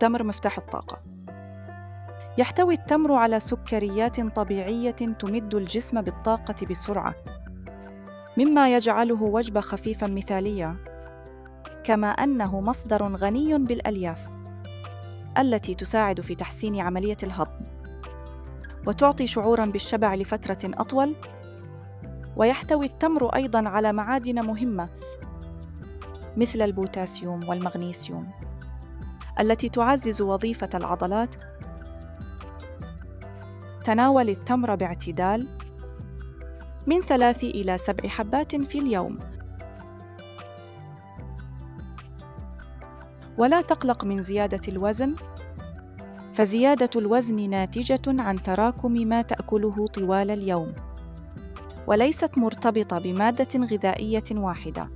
التمر مفتاح الطاقة. يحتوي التمر على سكريات طبيعية تمد الجسم بالطاقة بسرعة، مما يجعله وجبة خفيفة مثالية، كما أنه مصدر غني بالألياف التي تساعد في تحسين عملية الهضم وتعطي شعوراً بالشبع لفترة أطول. ويحتوي التمر أيضاً على معادن مهمة مثل البوتاسيوم والمغنيسيوم التي تعزز وظيفة العضلات. تناول التمر باعتدال من 3 إلى 7 حبات في اليوم، ولا تقلق من زيادة الوزن، فزيادة الوزن ناتجة عن تراكم ما تأكله طوال اليوم وليست مرتبطة بمادة غذائية واحدة.